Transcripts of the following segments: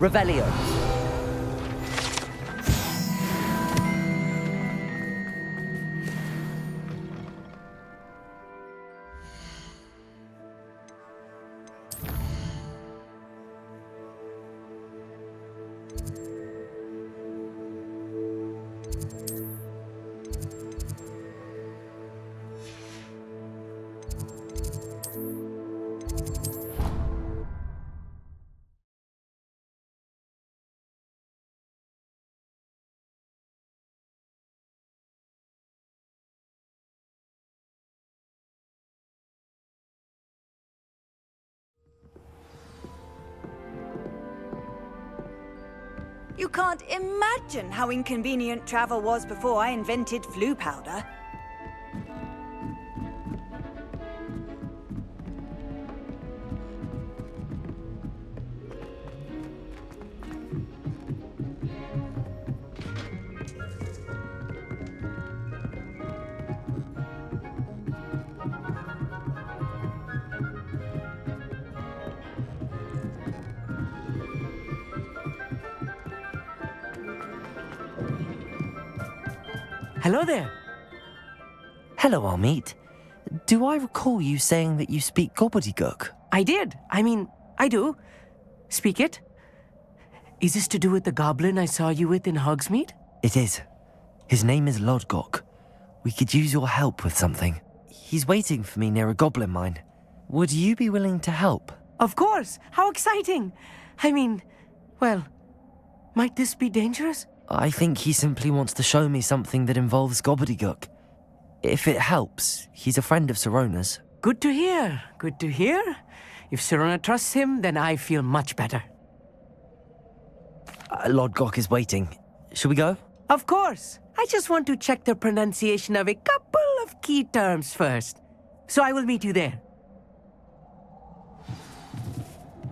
Revelio. You can't imagine how inconvenient travel was before I invented flu powder. Hello there. Hello, Amit. Do I recall you saying that you speak gobbledygook? I did. I do. Speak it. Is this to do with the goblin I saw you with in Hogsmeade? It is. His name is Lodgok. We could use your help with something. He's waiting for me near a goblin mine. Would you be willing to help? Of course. How exciting. Well, might this be dangerous? I think he simply wants to show me something that involves gobbledygook. If it helps, he's a friend of Sirona's. Good to hear. Good to hear. If Sirona trusts him, then I feel much better. Lodgok is waiting. Shall we go? Of course. I just want to check the pronunciation of a couple of key terms first. So I will meet you there.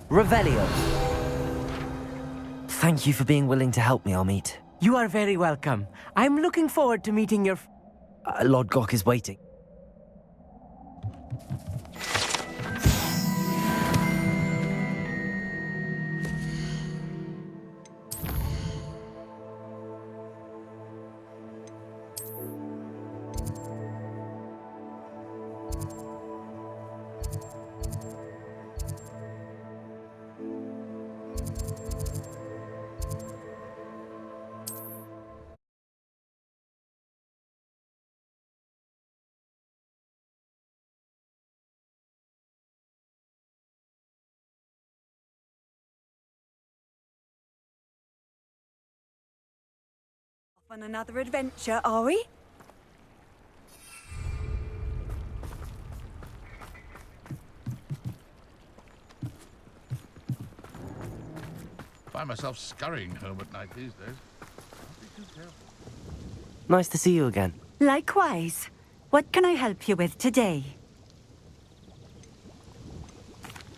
Revelio. Thank you for being willing to help me, Amit. You are very welcome. I'm looking forward to meeting your... Lodgok is waiting. On another adventure, are we? Find myself scurrying home at night these days. Be too careful. Nice to see you again. Likewise. What can I help you with today?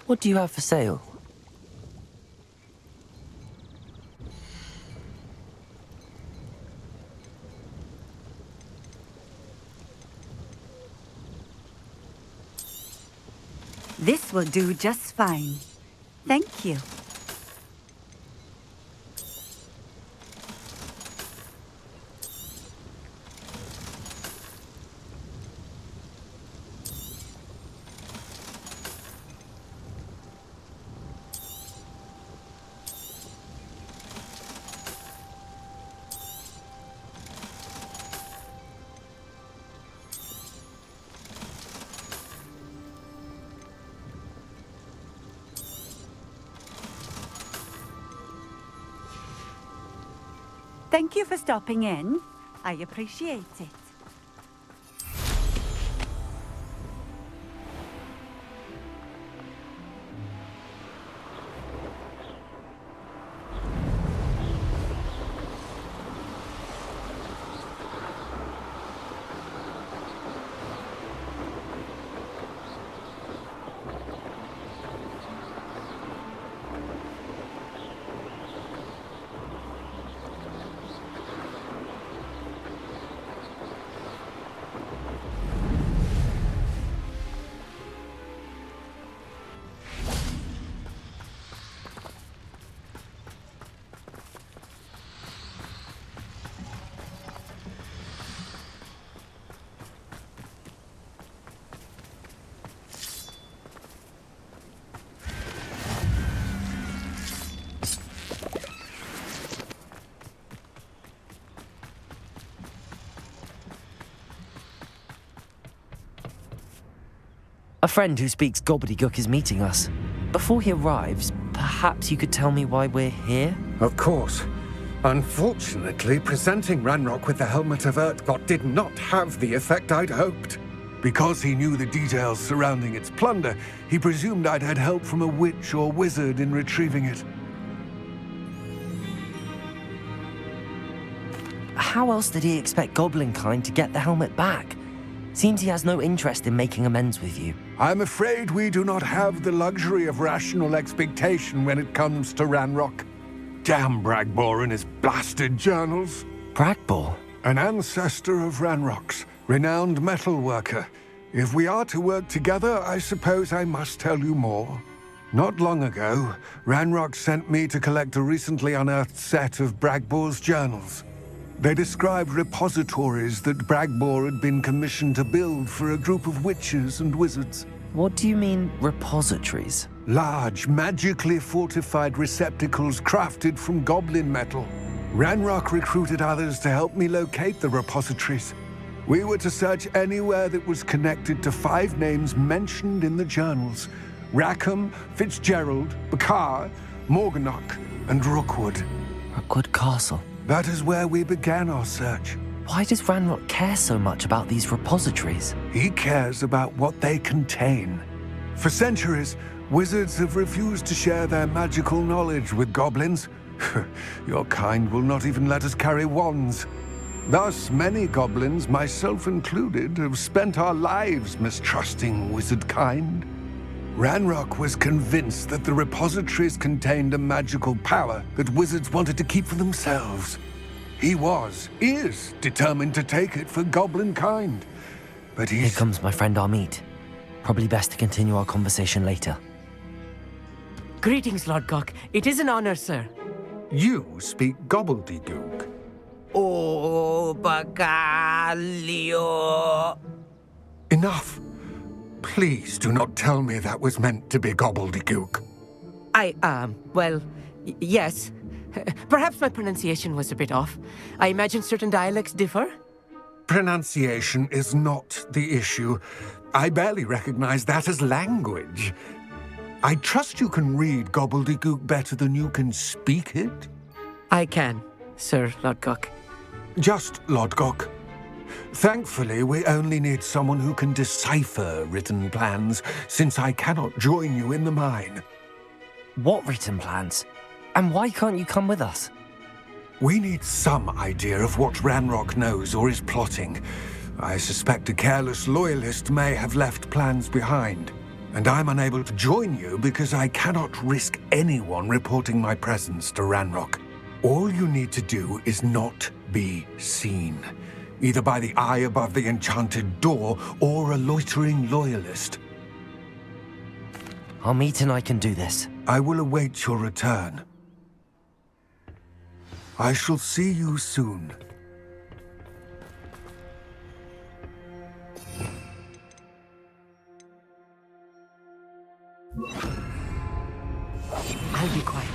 What do you have for sale? This will do just fine. Thank you. Thank you for stopping in. I appreciate it. A friend who speaks gobbledygook is meeting us. Before he arrives, perhaps you could tell me why we're here? Of course. Unfortunately, presenting Ranrock with the Helmet of Urtkot did not have the effect I'd hoped. Because he knew the details surrounding its plunder, he presumed I'd had help from a witch or wizard in retrieving it. How else did he expect Goblinkind to get the helmet back? Seems he has no interest in making amends with you. I'm afraid we do not have the luxury of rational expectation when it comes to Ranrock. Damn Bragbor and his blasted journals. Bragbor? An ancestor of Ranrock's, renowned metal worker. If we are to work together, I suppose I must tell you more. Not long ago, Ranrock sent me to collect a recently unearthed set of Bragbor's journals. They described repositories that Bragbor had been commissioned to build for a group of witches and wizards. What do you mean, repositories? Large, magically fortified receptacles crafted from goblin metal. Ranrock recruited others to help me locate the repositories. We were to search anywhere that was connected to 5 names mentioned in the journals: Rackham, Fitzgerald, Bakar, Morganach, and Rookwood. Rookwood Castle. That is where we began our search. Why does Ranrock care so much about these repositories? He cares about what they contain. For centuries, wizards have refused to share their magical knowledge with goblins. Your kind will not even let us carry wands. Thus, many goblins, myself included, have spent our lives mistrusting wizard kind. Ranrock was convinced that the repositories contained a magical power that wizards wanted to keep for themselves. He is determined to take it for goblin kind. But Here comes my friend Amit. Probably best to continue our conversation later. Greetings, Lord Gok. It is an honor, sir. You speak gobbledygook. Oh, Bagalio. Enough. Please do not tell me that was meant to be gobbledygook. Yes. Perhaps my pronunciation was a bit off. I imagine certain dialects differ. Pronunciation is not the issue. I barely recognize that as language. I trust you can read gobbledygook better than you can speak it? I can, Sir Lord Gok. Just Lord Gok. Thankfully, we only need someone who can decipher written plans, since I cannot join you in the mine. What written plans? And why can't you come with us? We need some idea of what Ranrock knows or is plotting. I suspect a careless loyalist may have left plans behind. And I'm unable to join you because I cannot risk anyone reporting my presence to Ranrock. All you need to do is not be seen, either by the eye above the enchanted door or a loitering loyalist. Amit and I can do this. I will await your return. I shall see you soon. I'll be quiet.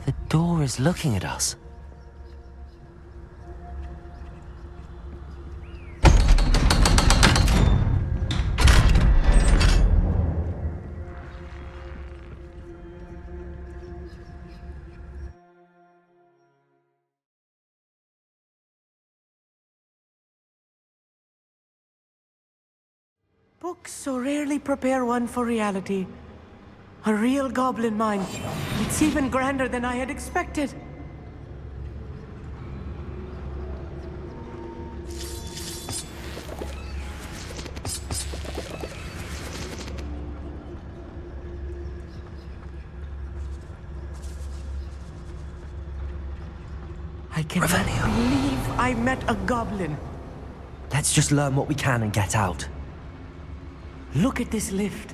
The door is looking at us. Books so rarely prepare one for reality. A real goblin mine. It's even grander than I had expected. I cannot believe I met a goblin. Let's just learn what we can and get out. Look at this lift.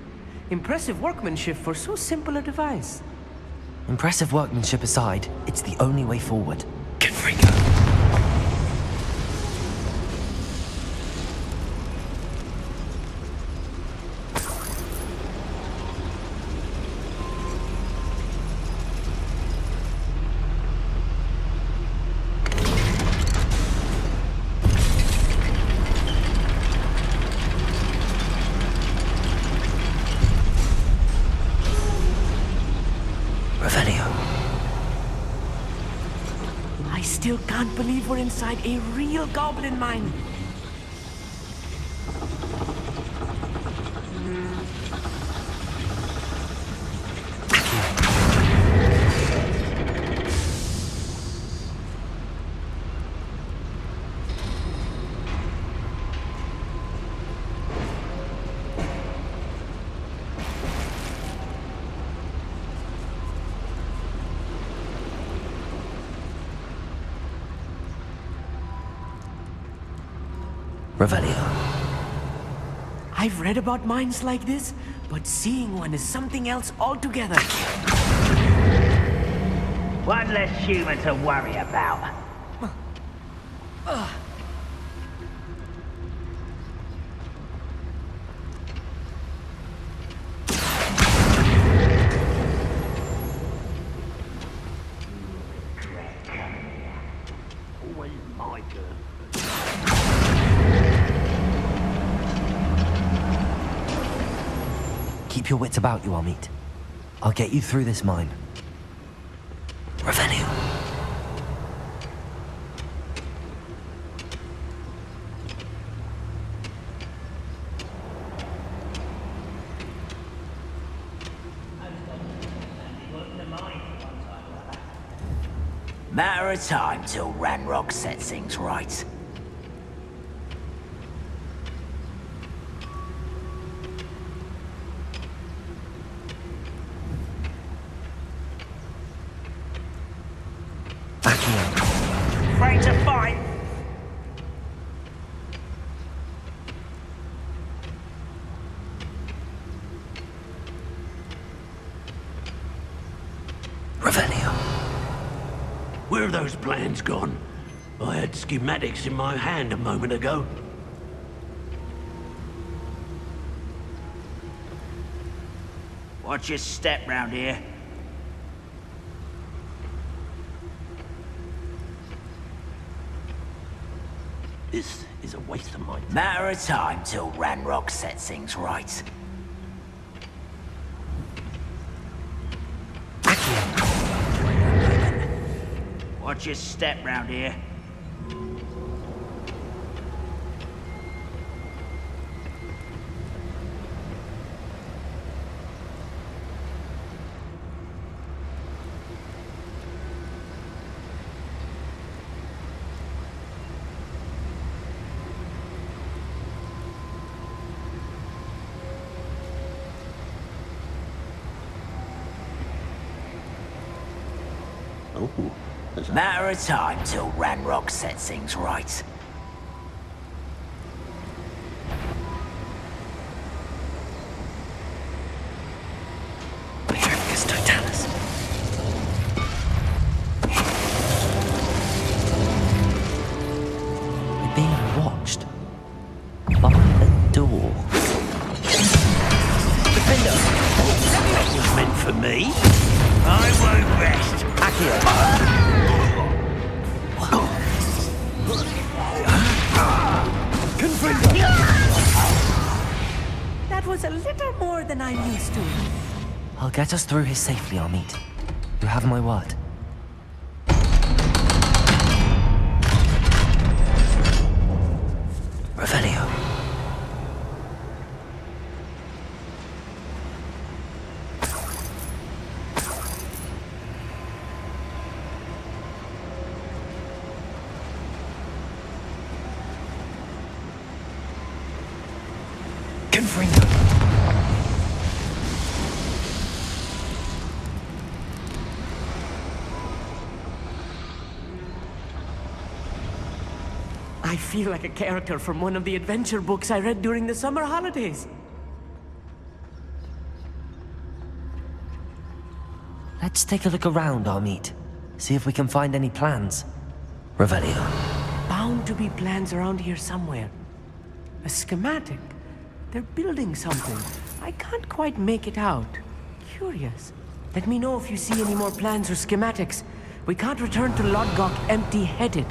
Impressive workmanship for so simple a device. Impressive workmanship aside, it's the only way forward. Confringo. I still can't believe we're inside a real goblin mine. Revelio. I've read about mines like this, but seeing one is something else altogether. One less human to worry about. Always my turn. Keep your wits about you, Amit. I'll get you through this mine. Revelio. Matter of time till Ranrock sets things right. Afraid to fight? Revelio. Where have those plans gone? I had schematics in my hand a moment ago. Watch your step round here. This is a waste of my time. Matter of time till Ranrock sets things right. Watch your step round here. Oh, there's a... Matter of time till Ranrock sets things right. Petrificus totalis. We're being watched. By a door. Defender! That was meant for me. I won't rest. That was a little more than I'm used to. I'll get us through here safely, Amit. You have my word. Revelio. Confringo. I feel like a character from one of the adventure books I read during the summer holidays. Let's take a look around, Amit. See if we can find any plans. Revelio. Bound to be plans around here somewhere. A schematic. They're building something. I can't quite make it out. Curious. Let me know if you see any more plans or schematics. We can't return to Lodgok empty-headed.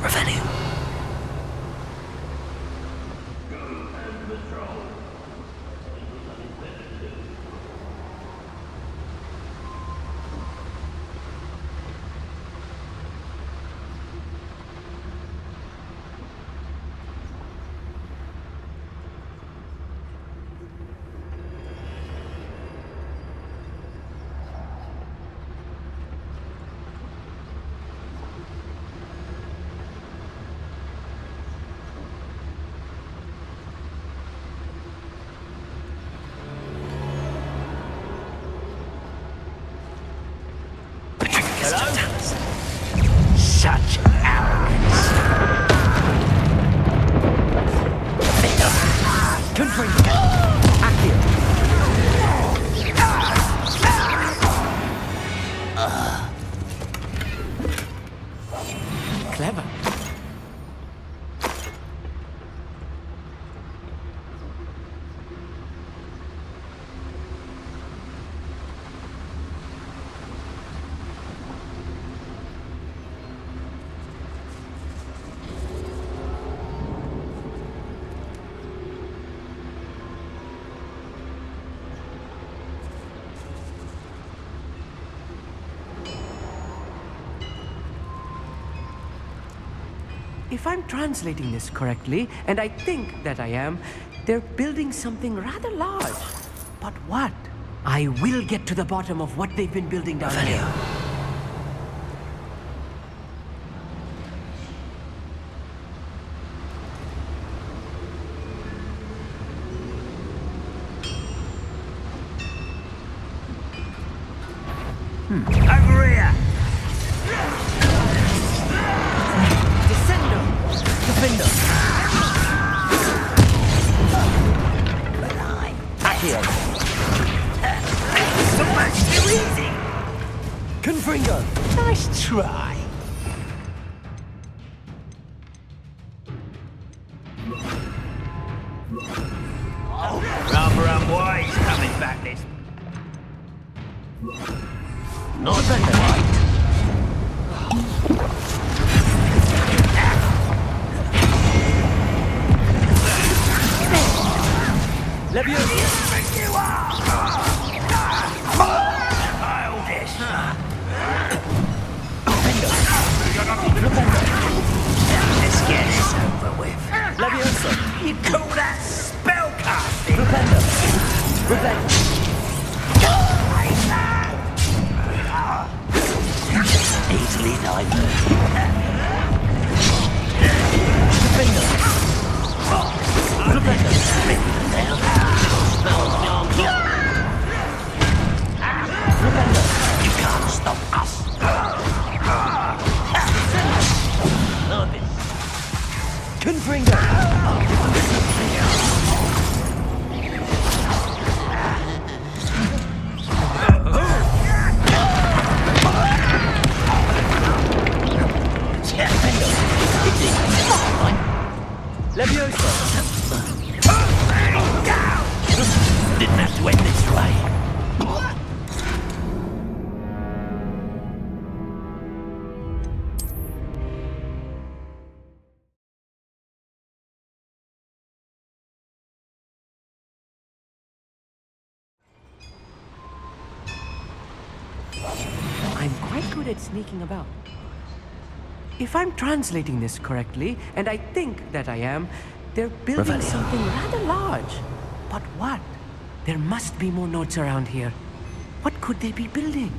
Revelio. Such arrogance. Confringo. Accio. Clever. If I'm translating this correctly, and I think that I am, they're building something rather large. But what? I will get to the bottom of what they've been building down here. Over here! Descendo! Defender. Accio. So much too easy! Confringo. Nice try. Rather unwise coming back this. Not quite. Leviosa. Childish. Let's get this over with. Leviosa. You call that spellcasting? Repender. Revenge. Easily diverted. Defender. Repender. Down. Smells beyond here. Repender. You can't stop us. Love it. Confringo. Leviosa. Didn't have to end this way. I'm quite good at sneaking about. If I'm translating this correctly, and I think that I am, they're building Revelio. something rather large. But what? There must be more notes around here. What could they be building?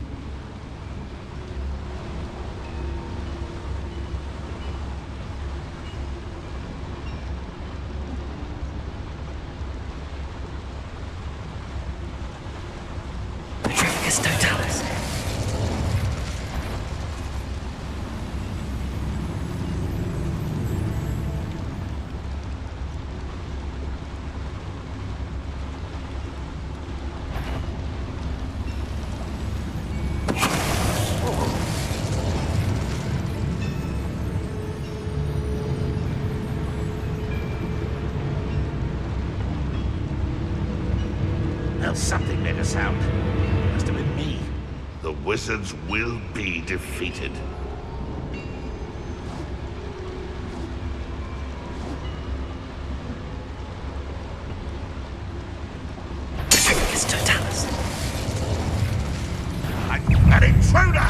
Something made a sound. Must have been me. The wizards will be defeated. An intruder!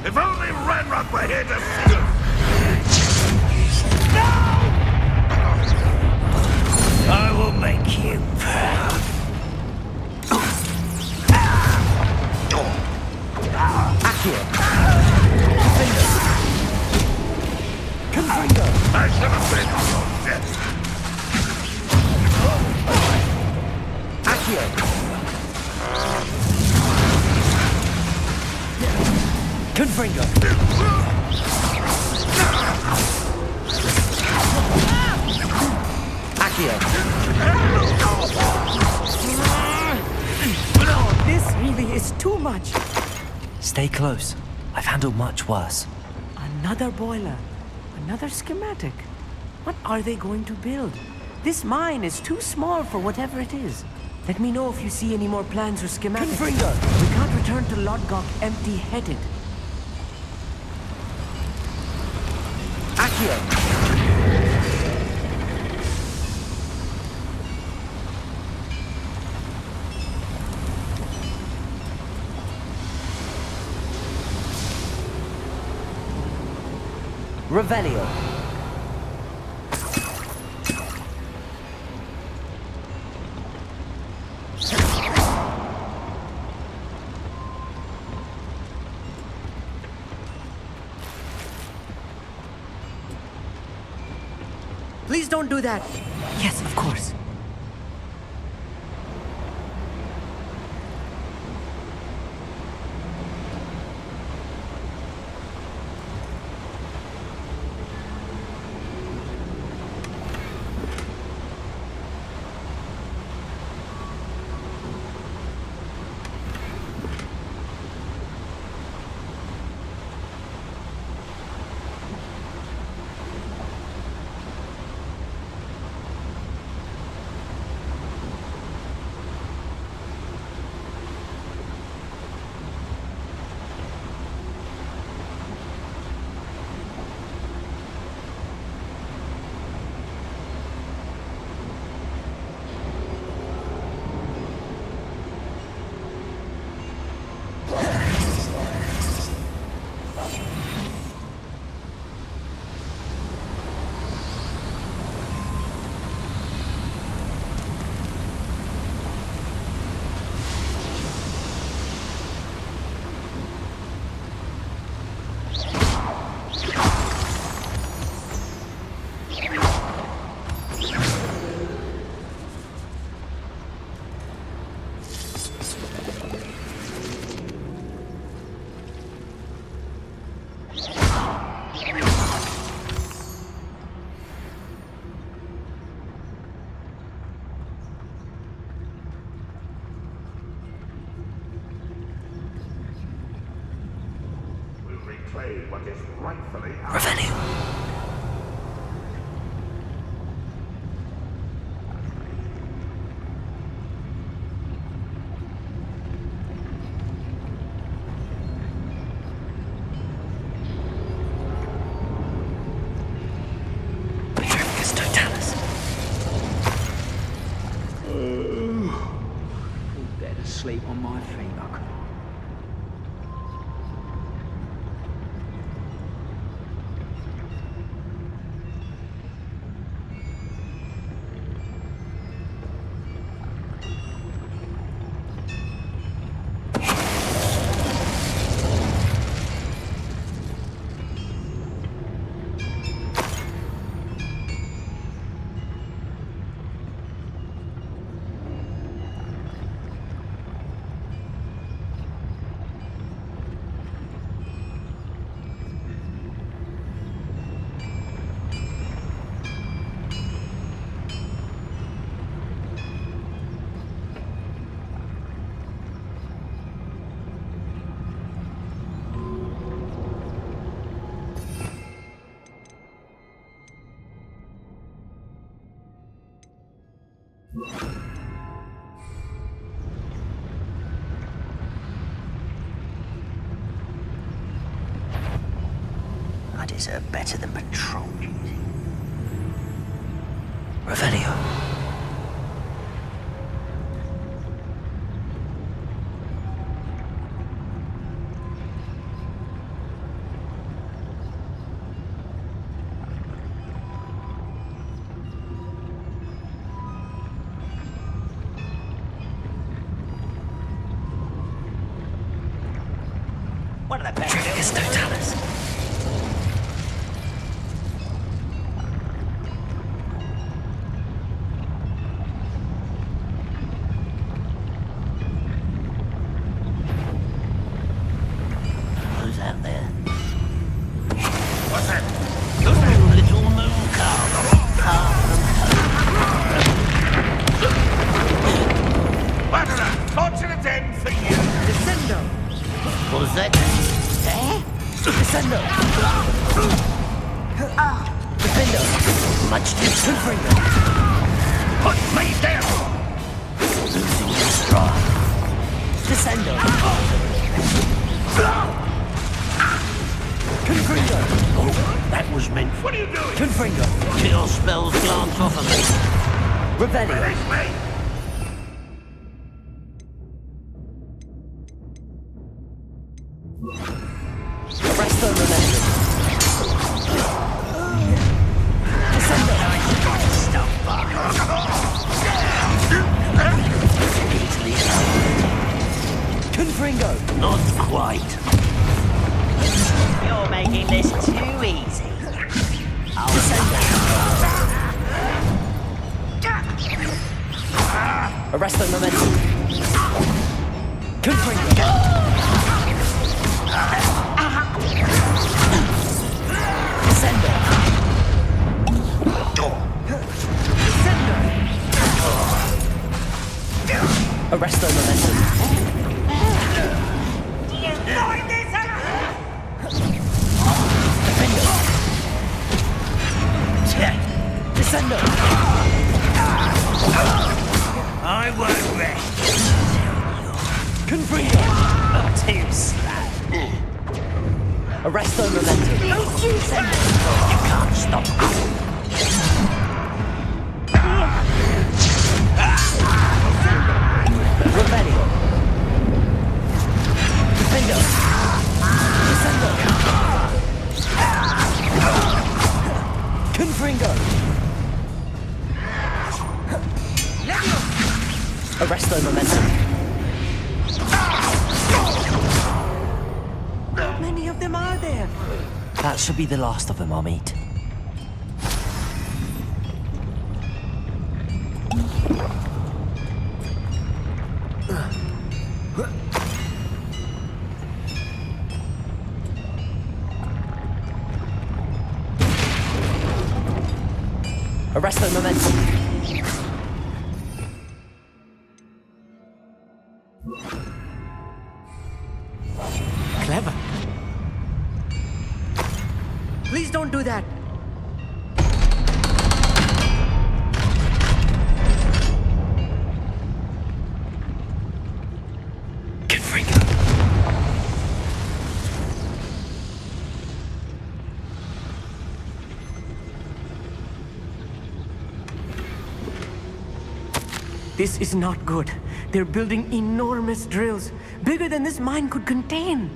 If only Ranrock were here to see us! I will make you proud. Accio! Confringo! I should have been on your death! Accio! Confringo! Accio! This really is too much. Stay close. I've handled much worse. Another boiler. Another schematic. What are they going to build? This mine is too small for whatever it is. Let me know if you see any more plans or schematics. Confringo! We can't return to Lodgok empty-headed. Accio! Revelio. Please don't do that. Yes, of course. Reclaim what is rightfully ours. Revelio. Better sleep on my feet, Uncle. deserve better than patrol duty. Revelio. One of the best Trificus totalis. Who's out there? What's that? Oh, little moon calf. Wanderer, fortunate end for you. Descendo! What was that? Eh? Descendo. Defendo. Much too soon. Put me down. Losing your stride. Descendo. Confringo. Oh, that was meant for What are you doing? Confringo. Kill spells glance off of me. Revelio. Release me. Arresto momentum. Descendo. Easily Confringo. not quite. You're making this too easy. Arresto momentum. Confringo. Descendo. Arresto momentum. Defendo. Descendo. I won't rest. Confringo. Too slack. Arresto momentum. You can't stop us. Revelio. Defendo. Descendo. Confringo. Arresto momentum. How many of them are there? That should be the last of them I'll meet. Arresto momentum. Clever. Please don't do that. Confringo. This is not good. They're building enormous drills, bigger than this mine could contain.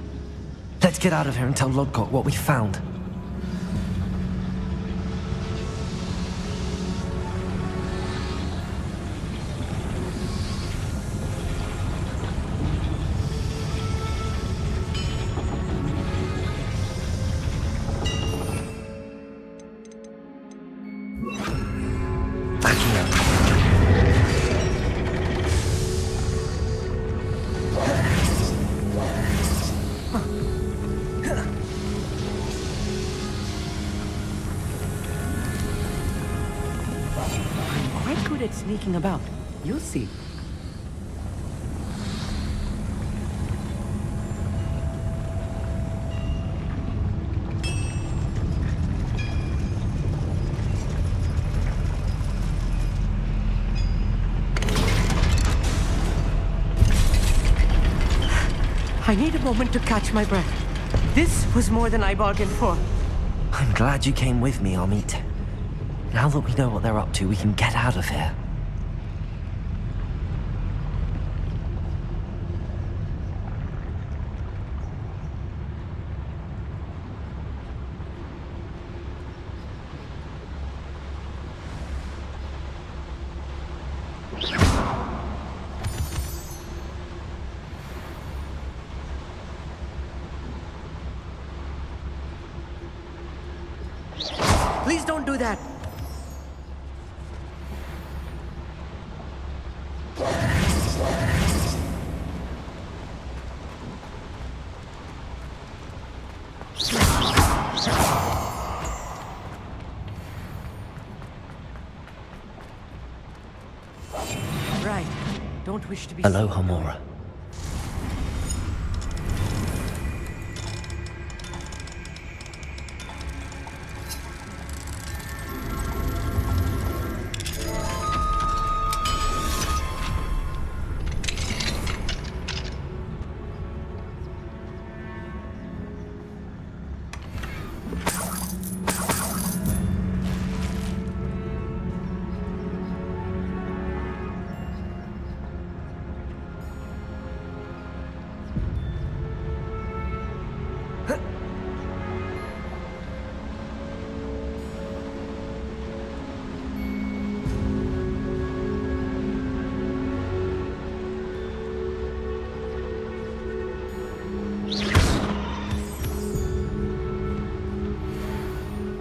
Let's get out of here and tell Lodgok what we found. Backing up. I'm quite good at sneaking about. You'll see. I need a moment to catch my breath. This was more than I bargained for. I'm glad you came with me, Amit. Now that we know what they're up to, we can get out of here. Please don't do that. Right. Don't wish to be Hello, seen. Homura.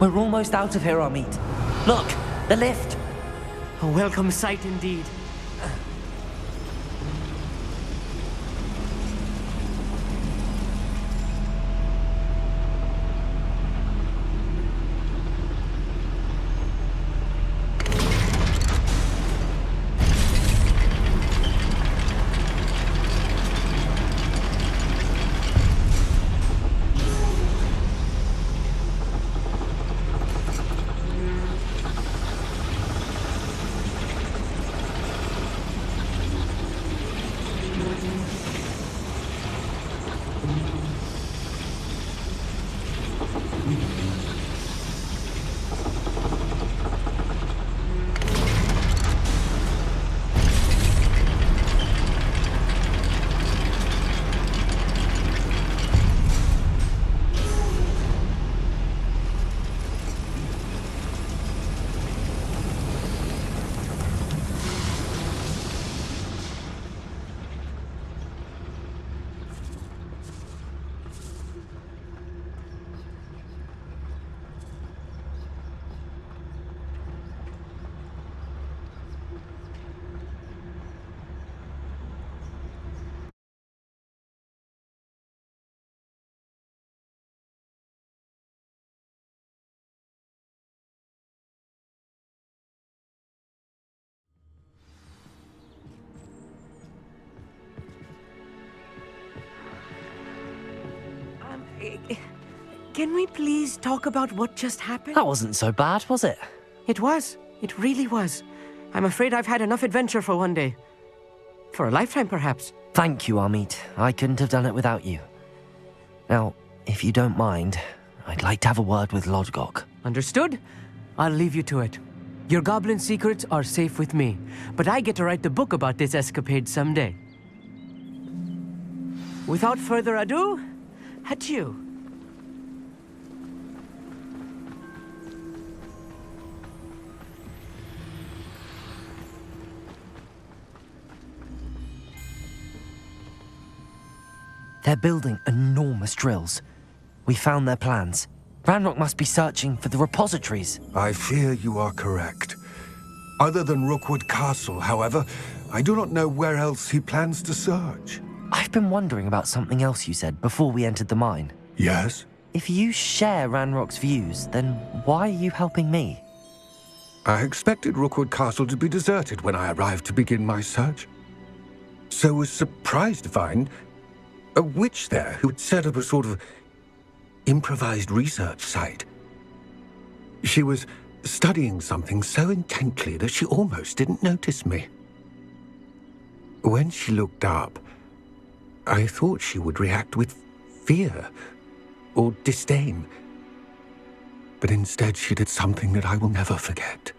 We're almost out of here, Amit. Look, the lift. A welcome sight indeed. Can we please talk about what just happened? That wasn't so bad, was it? It was. It really was. I'm afraid I've had enough adventure for one day. For a lifetime, perhaps. Thank you, Amit. I couldn't have done it without you. Now, if you don't mind, I'd like to have a word with Lodgok. Understood? I'll leave you to it. Your goblin secrets are safe with me, but I get to write the book about this escapade someday. Without further ado, adieu. They're building enormous drills. We found their plans. Ranrock must be searching for the repositories. I fear you are correct. Other than Rookwood Castle, however, I do not know where else he plans to search. I've been wondering about something else you said before we entered the mine. Yes? If you share Ranrock's views, then why are you helping me? I expected Rookwood Castle to be deserted when I arrived to begin my search. So was surprised to find a witch there who had set up a sort of improvised research site. She was studying something so intently that she almost didn't notice me. When she looked up, I thought she would react with fear or disdain. But instead she did something that I will never forget.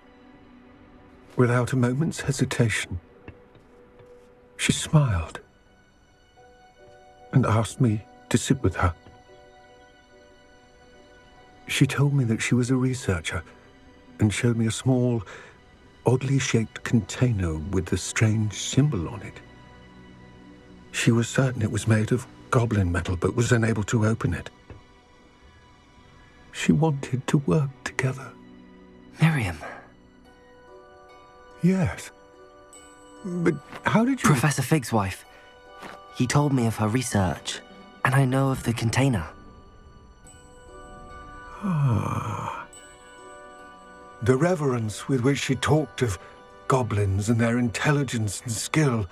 Without a moment's hesitation, she smiled and asked me to sit with her. She told me that she was a researcher and showed me a small, oddly shaped container with a strange symbol on it. She was certain it was made of goblin metal, but was unable to open it. She wanted to work together. Miriam. Yes. But how did you... Professor Fig's wife. He told me of her research, and I know of the container. Ah. The reverence with which she talked of goblins and their intelligence and skill,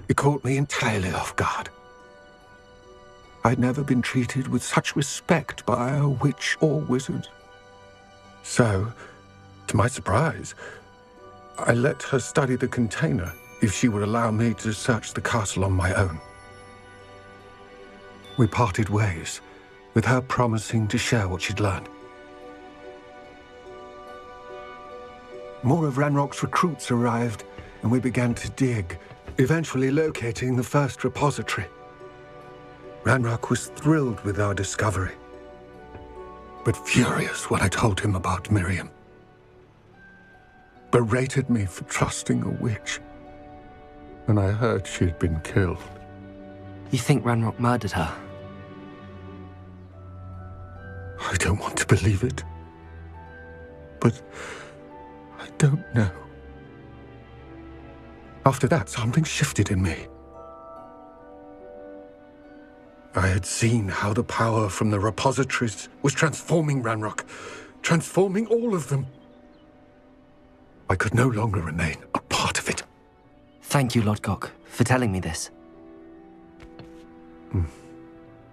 it caught me entirely off guard. I'd never been treated with such respect by a witch or wizard. So, to my surprise, I let her study the container if she would allow me to search the castle on my own. We parted ways, with her promising to share what she'd learned. More of Ranrock's recruits arrived, and we began to dig, eventually locating the first repository. Ranrock was thrilled with our discovery, but furious when I told him about Miriam. Berated me for trusting a witch, and I heard she'd been killed. You think Ranrock murdered her? I don't want to believe it, but I don't know. After that, something shifted in me. I had seen how the power from the repositories was transforming Ranrock, transforming all of them. I could no longer remain a part of it. Thank you, Lodgok, for telling me this.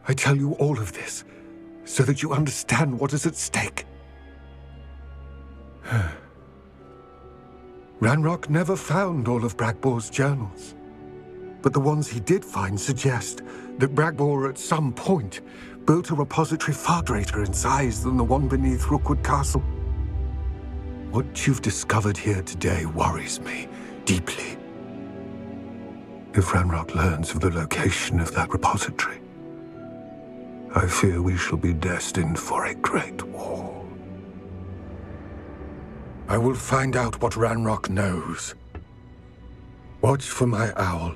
I tell you all of this so that you understand what is at stake. Ranrock never found all of Bragbor's journals, but the ones he did find suggest that Bragbor at some point built a repository far greater in size than the one beneath Rookwood Castle. What you've discovered here today worries me deeply. If Ranrock learns of the location of that repository, I fear we shall be destined for a great war. I will find out what Ranrock knows. Watch for my owl.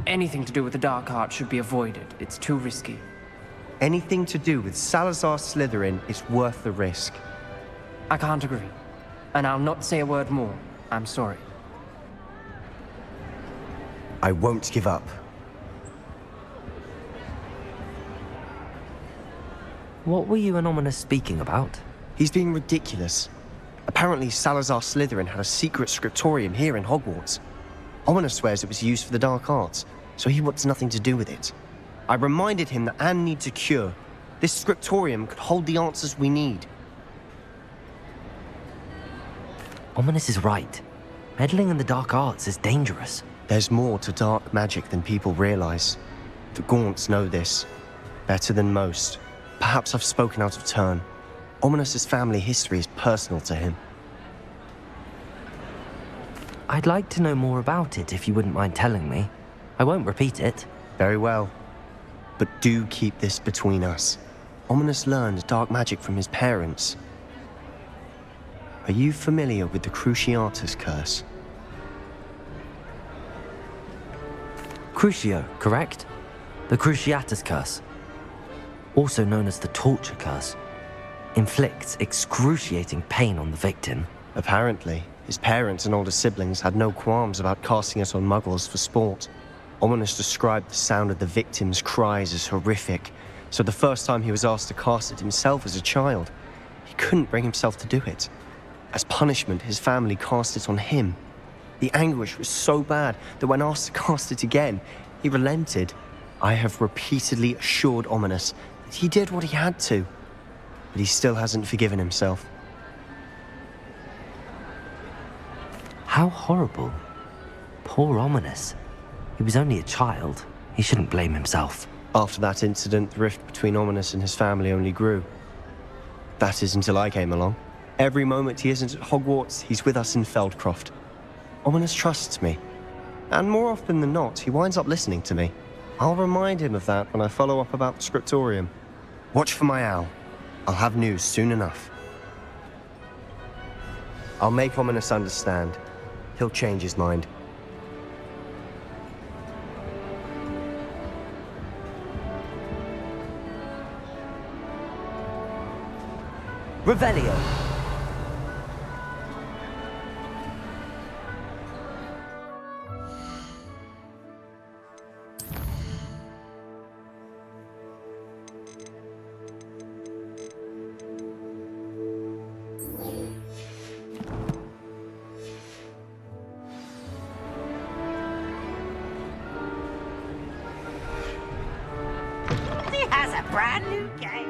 anything to do with the dark art should be avoided. It's too risky. Anything to do with Salazar Slytherin is worth the risk. I can't agree. And I'll not say a word more. I'm sorry. I won't give up. What were you and Ominous speaking about? He's being ridiculous. Apparently, Salazar Slytherin had a secret scriptorium here in Hogwarts. Ominous swears it was used for the dark arts, so he wants nothing to do with it. I reminded him that Anne needs a cure. This scriptorium could hold the answers we need. Ominous is right. Meddling in the dark arts is dangerous. There's more to dark magic than people realize. The Gaunts know this. Better than most. Perhaps I've spoken out of turn. Ominous's family history is personal to him. I'd like to know more about it if you wouldn't mind telling me. I won't repeat it. Very well. But do keep this between us. Ominous learned dark magic from his parents. Are you familiar with the Cruciatus Curse? Crucio, correct? The Cruciatus Curse. Also known as the Torture Curse. Inflicts excruciating pain on the victim. Apparently, his parents and older siblings had no qualms about casting it on muggles for sport. Ominous described the sound of the victim's cries as horrific, so the first time he was asked to cast it himself as a child, he couldn't bring himself to do it. As punishment, his family cast it on him. The anguish was so bad that when asked to cast it again, he relented. I have repeatedly assured Ominous that he did what he had to, but he still hasn't forgiven himself. How horrible. Poor Ominous. He was only a child. He shouldn't blame himself. After that incident, the rift between Ominous and his family only grew. That is until I came along. Every moment he isn't at Hogwarts, he's with us in Feldcroft. Ominous trusts me. And more often than not, he winds up listening to me. I'll remind him of that when I follow up about the scriptorium. Watch for my owl. I'll have news soon enough. I'll make Ominous understand. He'll change his mind. Revelio. He has a brand new game.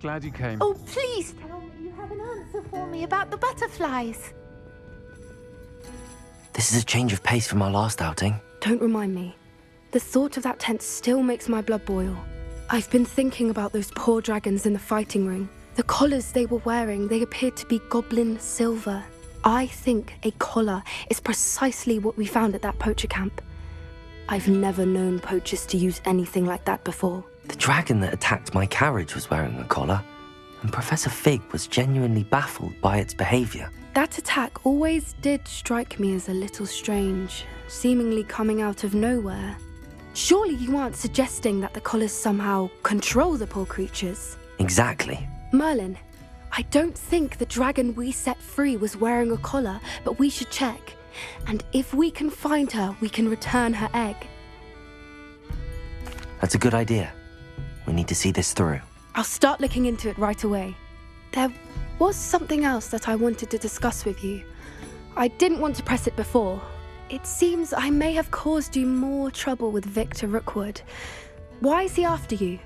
Glad you came. Oh, please tell me you have an answer for me about the butterflies. This is a change of pace from our last outing. Don't remind me. The thought of that tent still makes my blood boil. I've been thinking about those poor dragons in the fighting ring. The collars they were wearing, they appeared to be goblin silver. I think a collar is precisely what we found at that poacher camp. I've never known poachers to use anything like that before. The dragon that attacked my carriage was wearing a collar, and Professor Fig was genuinely baffled by its behavior. That attack always did strike me as a little strange, seemingly coming out of nowhere. Surely you aren't suggesting that the collars somehow control the poor creatures? Exactly. Merlin, I don't think the dragon we set free was wearing a collar, but we should check. And if we can find her, we can return her egg. That's a good idea. We need to see this through. I'll start looking into it right away. There was something else that I wanted to discuss with you. I didn't want to press it before. It seems I may have caused you more trouble with Victor Rookwood. Why is he after you?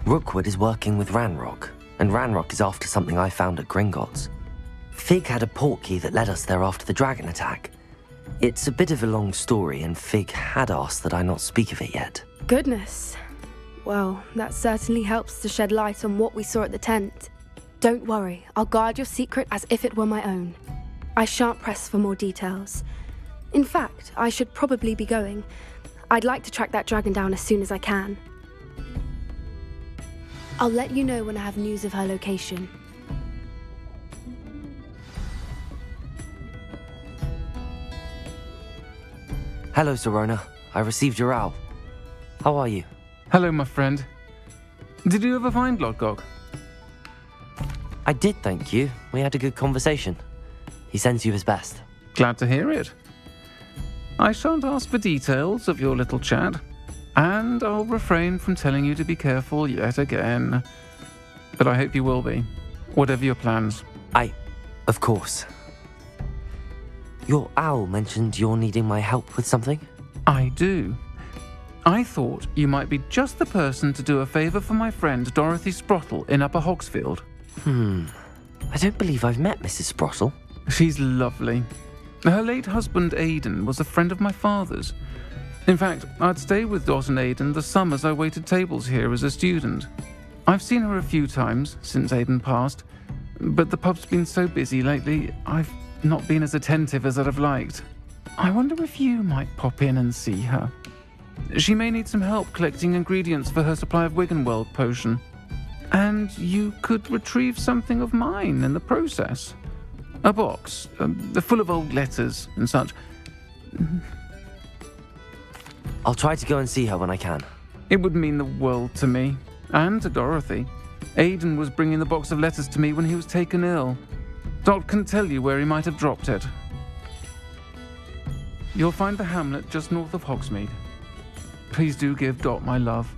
Rookwood is working with Ranrock, and Ranrock is after something I found at Gringotts. Fig had a portkey that led us there after the dragon attack. It's a bit of a long story, and Fig had asked that I not speak of it yet. Goodness. Well, that certainly helps to shed light on what we saw at the tent. Don't worry, I'll guard your secret as if it were my own. I shan't press for more details. In fact, I should probably be going. I'd like to track that dragon down as soon as I can. I'll let you know when I have news of her location. Hello, Serona. I received your owl. How are you? Hello, my friend. Did you ever find Lodgok? I did, thank you. We had a good conversation. He sends you his best. Glad to hear it. I shan't ask for details of your little chat, and I'll refrain from telling you to be careful yet again. But I hope you will be, whatever your plans. Of course. Your owl mentioned you're needing my help with something? I do. I thought you might be just the person to do a favour for my friend Dorothy Sprottle in Upper Hogsfield. I don't believe I've met Mrs. Sprottle. She's lovely. Her late husband Aidan was a friend of my father's. In fact, I'd stay with Dot and Aidan the summers I waited tables here as a student. I've seen her a few times since Aidan passed, but the pub's been so busy lately, I've not been as attentive as I'd have liked. I wonder if you might pop in and see her. She may need some help collecting ingredients for her supply of Wiggenweld potion. And you could retrieve something of mine in the process. A box, full of old letters and such. I'll try to go and see her when I can. It would mean the world to me, and to Dorothy. Aidan was bringing the box of letters to me when he was taken ill. Dot can tell you where he might have dropped it. You'll find the hamlet just north of Hogsmeade. Please do give Dot my love.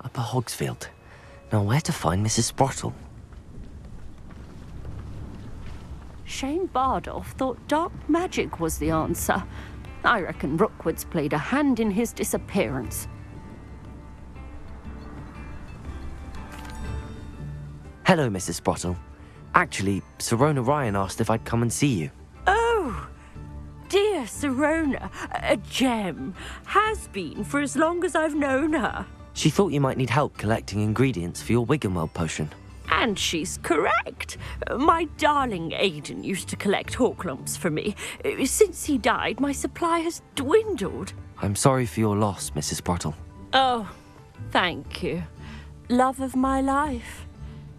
Upper Hogsfield. Now where to find Mrs. Sprottle? Shane Bardolph thought dark magic was the answer. I reckon Rookwood's played a hand in his disappearance. Hello, Mrs. Sprottle. Actually, Serona Ryan asked if I'd come and see you. Oh, dear Serona, a gem. Has been for as long as I've known her. She thought you might need help collecting ingredients for your Wiggenweld potion. And she's correct. My darling Aidan used to collect hawklumps for me. Since he died, my supply has dwindled. I'm sorry for your loss, Mrs. Sprottle. Oh, thank you. Love of my life.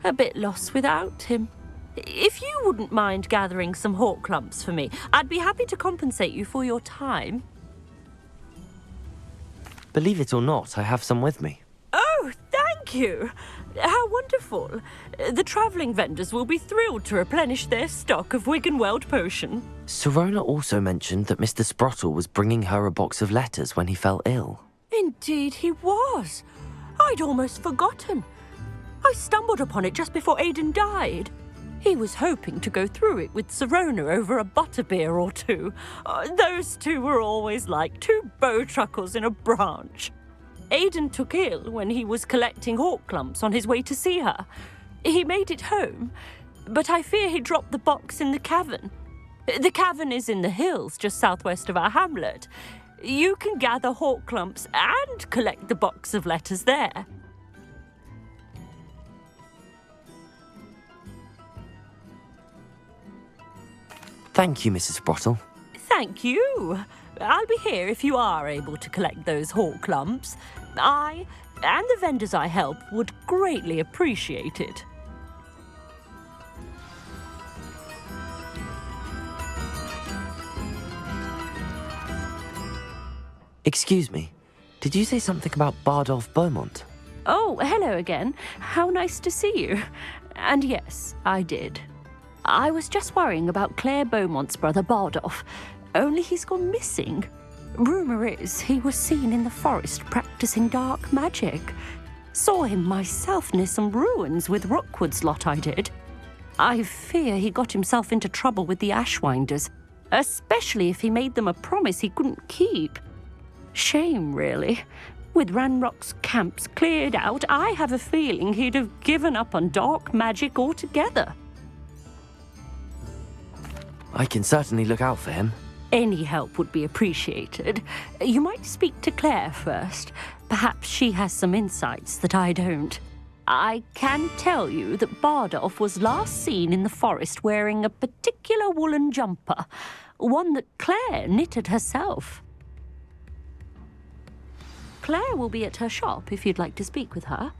A bit lost without him. If you wouldn't mind gathering some hawklumps for me, I'd be happy to compensate you for your time. Believe it or not, I have some with me. Oh, thank you. How wonderful. The travelling vendors will be thrilled to replenish their stock of Wiggenweld potion. Serona also mentioned that Mr. Sprottle was bringing her a box of letters when he fell ill. Indeed he was. I'd almost forgotten. I stumbled upon it just before Aidan died. He was hoping to go through it with Serona over a butterbeer or two. Those two were always like two bowtruckles in a branch. Aidan took ill when he was collecting hawklumps on his way to see her. He made it home, but I fear he dropped the box in the cavern. The cavern is in the hills just southwest of our hamlet. You can gather hawk clumps and collect the box of letters there. Thank you, Mrs. Sprottle. Thank you. I'll be here if you are able to collect those hawk clumps. I and the vendors I help would greatly appreciate it. Excuse me, did you say something about Bardolph Beaumont? Oh, hello again. How nice to see you. And yes, I did. I was just worrying about Claire Beaumont's brother Bardolph, only he's gone missing. Rumour is he was seen in the forest practicing dark magic. Saw him myself near some ruins with Rookwood's lot I did. I fear he got himself into trouble with the Ashwinders, especially if he made them a promise he couldn't keep. Shame, really. With Ranrock's camps cleared out, I have a feeling he'd have given up on dark magic altogether. I can certainly look out for him. Any help would be appreciated. You might speak to Claire first. Perhaps she has some insights that I don't. I can tell you that Bardolph was last seen in the forest wearing a particular woolen jumper, one that Claire knitted herself. Claire will be at her shop if you'd like to speak with her.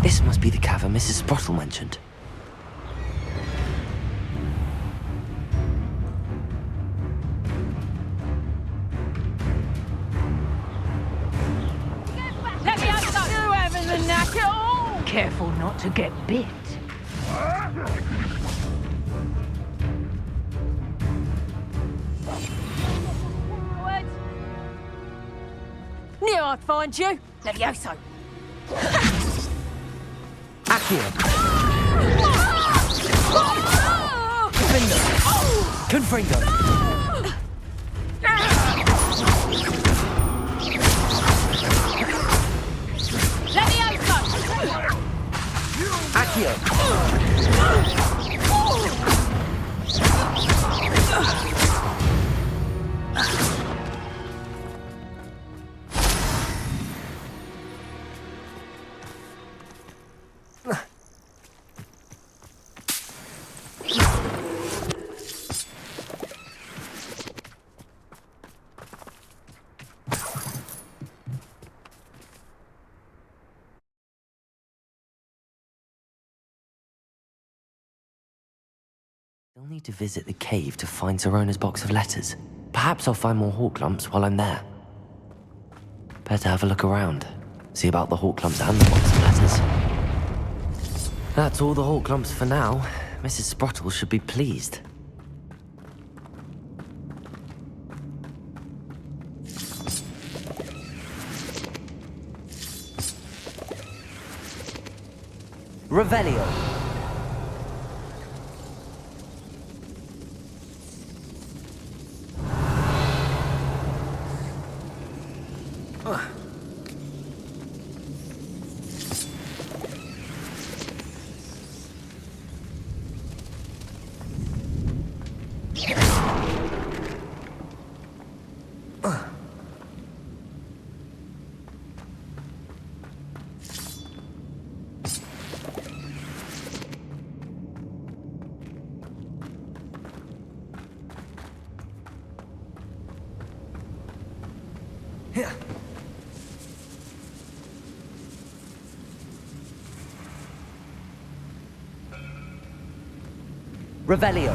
This must be the cavern Mrs. Sprottle mentioned. Let me out! You having the knack at all? Careful not to get bit. Knew I'd find you. Levioso. Accio! Confringo! Levioso. Accio! I'll need to visit the cave to find Zerona's box of letters. Perhaps I'll find more hawk lumps while I'm there. Better have a look around. See about the hawk lumps and the box of letters. That's all the hawk lumps for now. Mrs. Sprottle should be pleased. Revelio. Revelio.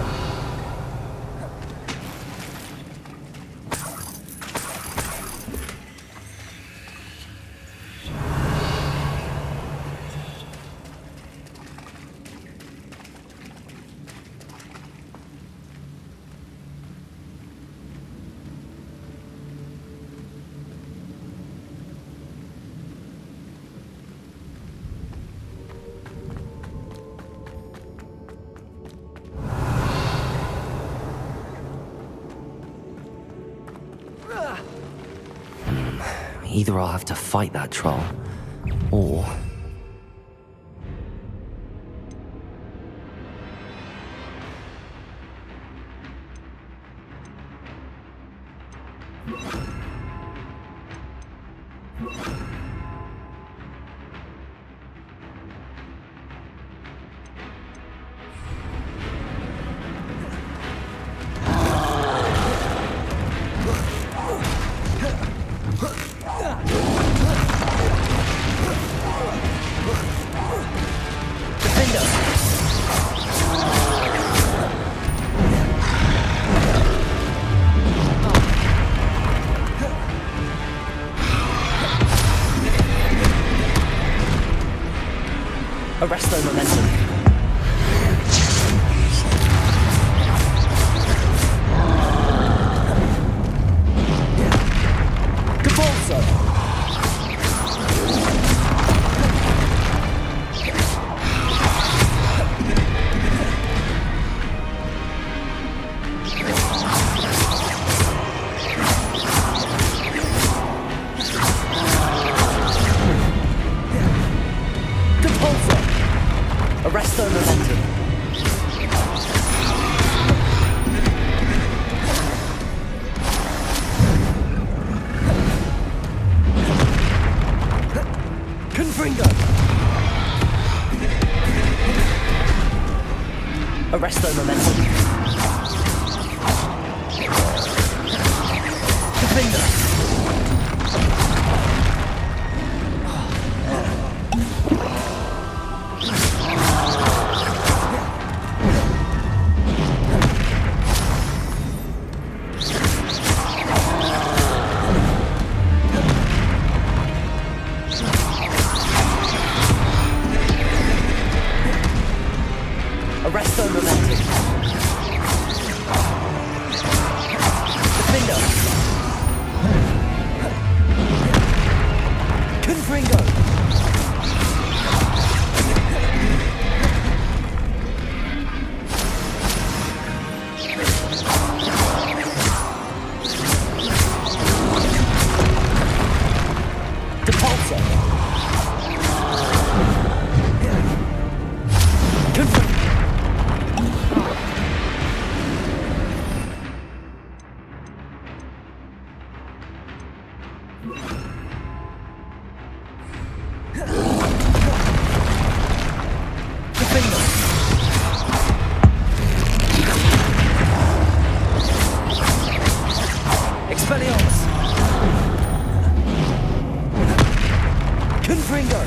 Either I'll have to fight that troll, or... Arrest their momentum. Arrest their momentum. Confringo. Arrest their momentum. Confringo. Arrest their momentum. Defender. Confringo. Depulsor. Confringo. Expelliarmus! Confringo!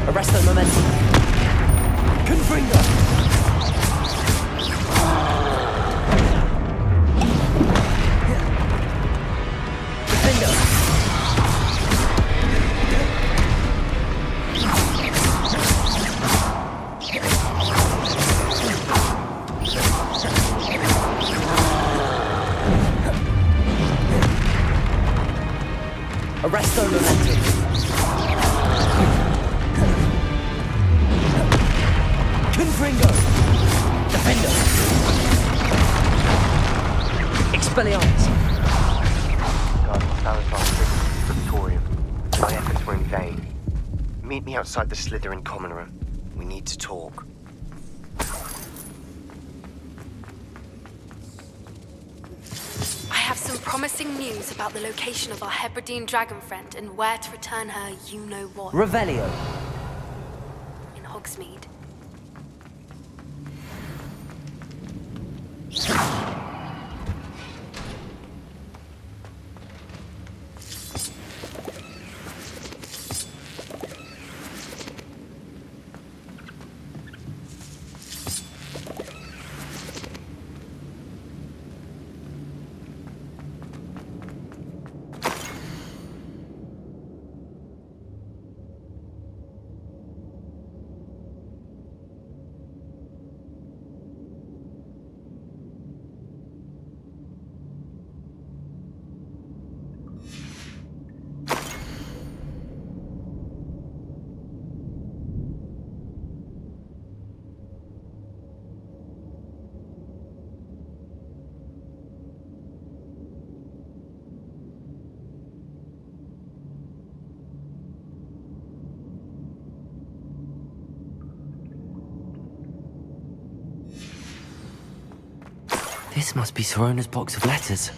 Arrest their momentum. Confringo! Defender! Arrest their momentum. Confringo. Defender. Expelliarmus. Guardian Salazar Victorium. My efforts were in vain. Meet me outside the Slytherin common room. We need to talk. I have some promising news about the location of our Hebridean dragon friend and where to return her you-know-what. Revelio. In Hogsmeade. This must be Sorona's box of letters.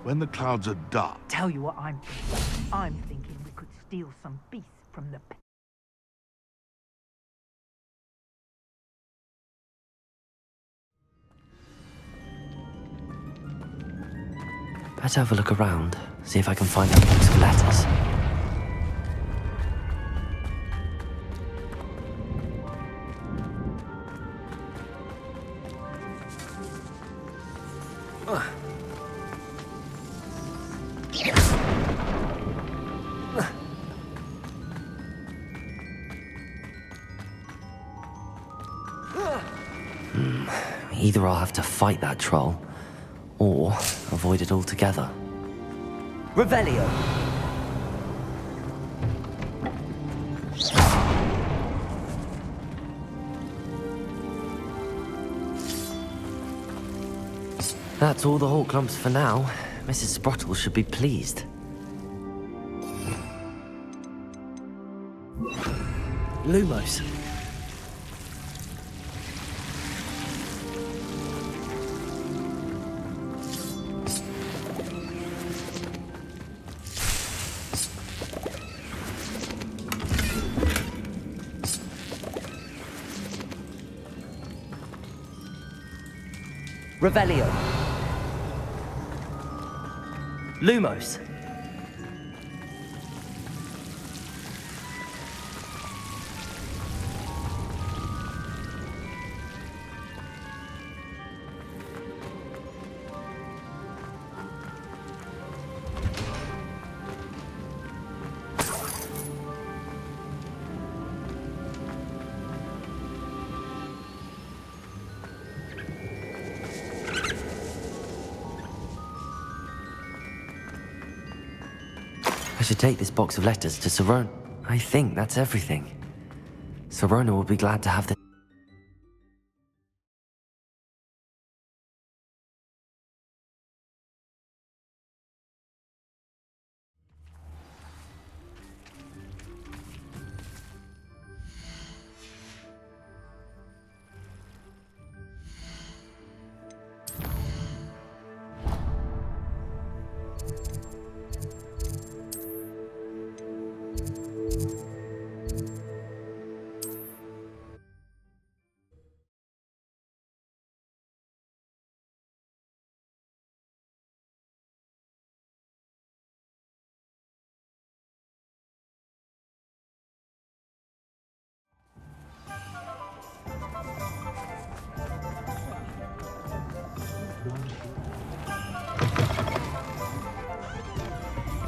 When the clouds are dark, Tell you what I'm thinking. I'm thinking we could steal some beef from the... Better have a look around, see if I can find that box of letters. Either I'll have to fight that troll, or avoid it altogether. Revelio! That's all the Hawk Clumps for now. Mrs. Sprottle should be pleased. Lumos. Revelio. Lumos. I should take this box of letters to Sorona. I think that's everything. Sorona will be glad to have this.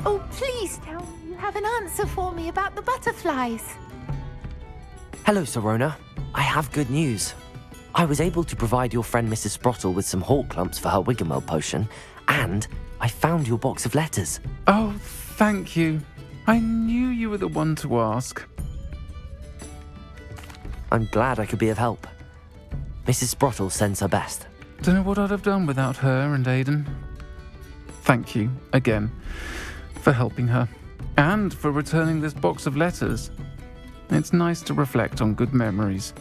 Oh, please tell me you have an answer for me about the butterflies. Hello, Sorona. I have good news. I was able to provide your friend Mrs. Sprottle with some Hawk Clumps for her Wiggenweld potion, and I found your box of letters. Oh, thank you. I knew you were the one to ask. I'm glad I could be of help. Mrs. Sprottle sends her best. Don't know what I'd have done without her and Aidan. Thank you, again, for helping her, and for returning this box of letters. It's nice to reflect on good memories.